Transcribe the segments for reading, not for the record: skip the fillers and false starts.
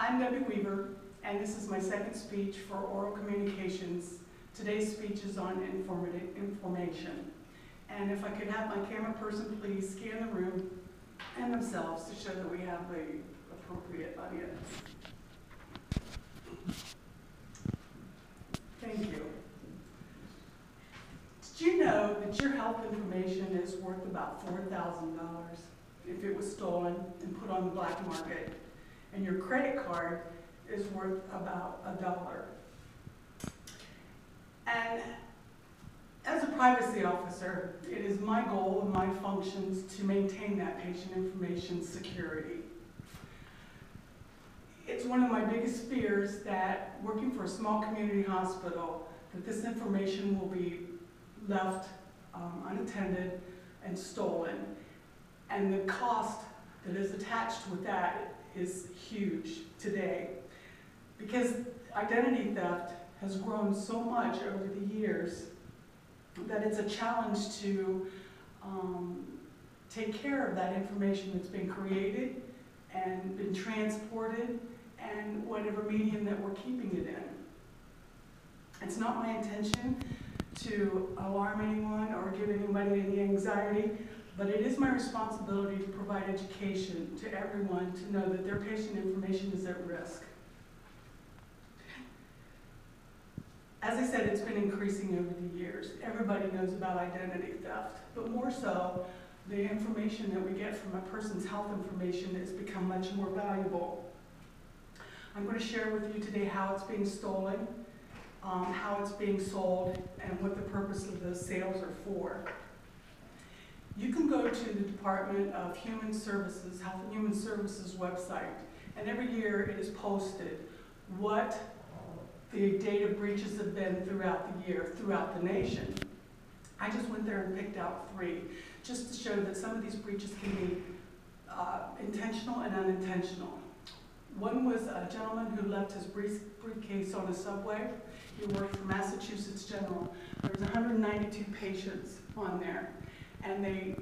I'm Debbie Weaver, and this is my second speech for oral communications. Today's speech is on information. And if I could have my camera person please scan the room and themselves to show that we have the appropriate audience. Thank you. Did you know that your health information is worth about $4,000 if it was stolen and put on the black market? And your credit card is worth about $1. And as a privacy officer, it is my goal and my functions to maintain that patient information security. It's one of my biggest fears that working for a small community hospital, that this information will be left unattended and stolen. And the cost that is attached with that is huge today, because identity theft has grown so much over the years that it's a challenge to take care of that information that's been created and been transported and whatever medium that we're keeping it in. It's not my intention to alarm anyone or give anybody any anxiety, but it is my responsibility to provide education to everyone to know that their patient information is at risk. As I said, it's been increasing over the years. Everybody knows about identity theft, but more so, the information that we get from a person's health information has become much more valuable. I'm going to share with you today how it's being stolen, how it's being sold, and what the purpose of those sales are for. You can go to the Department of Human Services, Health and Human Services website, and every year it is posted what the data breaches have been throughout the year, throughout the nation. I just went there and picked out 3, just to show that some of these breaches can be intentional and unintentional. One was a gentleman who left his briefcase on a subway. He worked for Massachusetts General. There was 192 patients on there, and they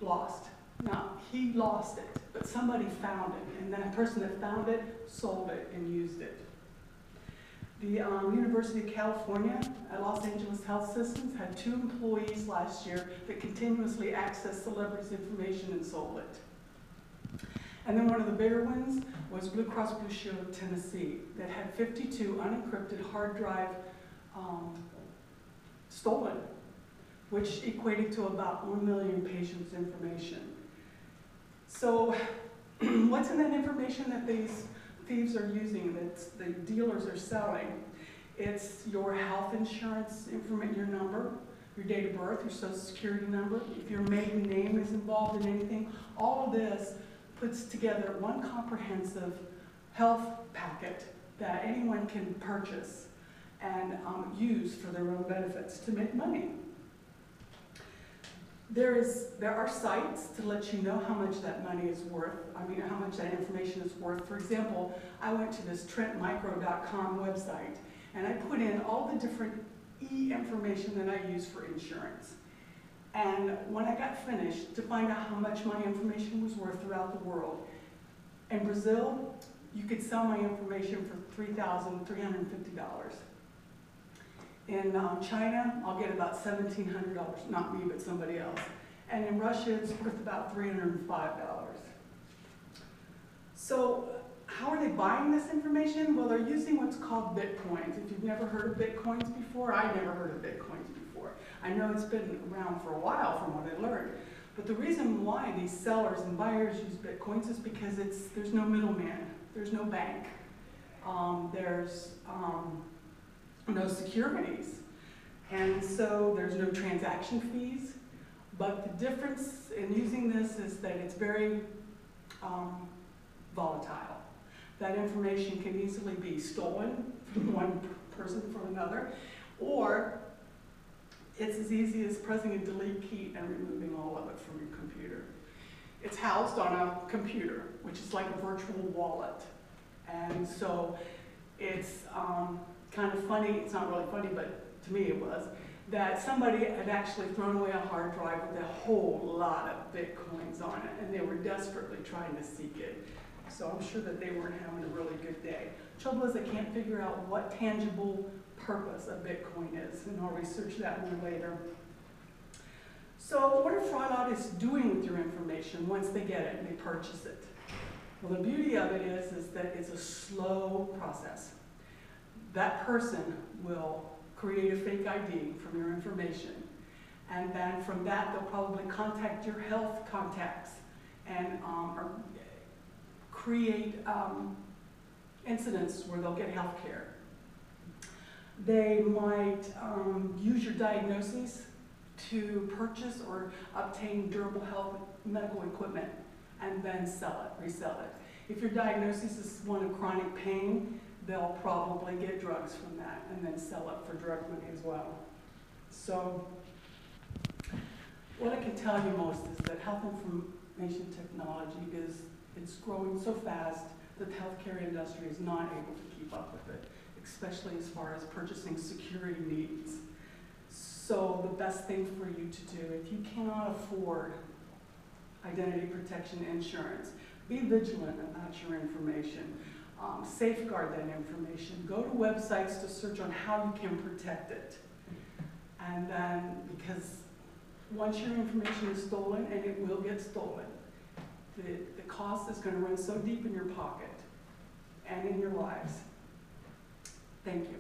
lost. Now, he lost it, but somebody found it, and that person that found it sold it and used it. The University of California at Los Angeles Health Systems had 2 employees last year that continuously accessed celebrities' information and sold it. And then one of the bigger ones was Blue Cross Blue Shield of Tennessee that had 52 unencrypted hard drive stolen, which equated to about 1 million patients' information. So what's in that information that these thieves are using, that the dealers are selling? It's your health insurance information, your number, your date of birth, your social security number, if your maiden name is involved in anything. All of this puts together one comprehensive health packet that anyone can purchase and use for their own benefits to make money. There are sites to let you know how much that money is worth, how much that information is worth. For example, I went to this trentmicro.com website, and I put in all the different information that I use for insurance. And when I got finished, to find out how much my information was worth throughout the world. In Brazil, you could sell my information for $3,350. In China, I'll get about $1,700, not me, but somebody else. And in Russia, it's worth about $305. So how are they buying this information? Well, they're using what's called Bitcoins. If you've never heard of Bitcoins before, I never heard of Bitcoins before. I know it's been around for a while from what I learned. But the reason why these sellers and buyers use Bitcoins is because there's no middleman. There's no bank. There's no securities. And so there's no transaction fees. But the difference in using this is that it's very volatile. That information can easily be stolen from one person for another, or it's as easy as pressing a delete key and removing all of it from your computer. It's housed on a computer, which is like a virtual wallet. And so it's kind of funny, it's not really funny, but to me it was, that somebody had actually thrown away a hard drive with a whole lot of Bitcoins on it, and they were desperately trying to seek it. So I'm sure that they weren't having a really good day. Trouble is, I can't figure out what tangible purpose of Bitcoin is, and I'll research that more later. So what are fraud audits doing with your information once they get it and they purchase it? Well, the beauty of it is that it's a slow process. That person will create a fake ID from your information, and then from that they'll probably contact your health contacts and or create incidents where they'll get health care. They might use your diagnoses to purchase or obtain durable health medical equipment and then sell it, resell it. If your diagnosis is one of chronic pain, they'll probably get drugs from that and then sell it for drug money as well. So what I can tell you most is that health information technology it's growing so fast that the healthcare industry is not able to keep up with it, especially as far as purchasing security needs. So the best thing for you to do, if you cannot afford identity protection insurance, be vigilant about your information. Safeguard that information. Go to websites to search on how you can protect it. And then, because once your information is stolen, and it will get stolen, the cost is going to run so deep in your pocket and in your lives. Thank you.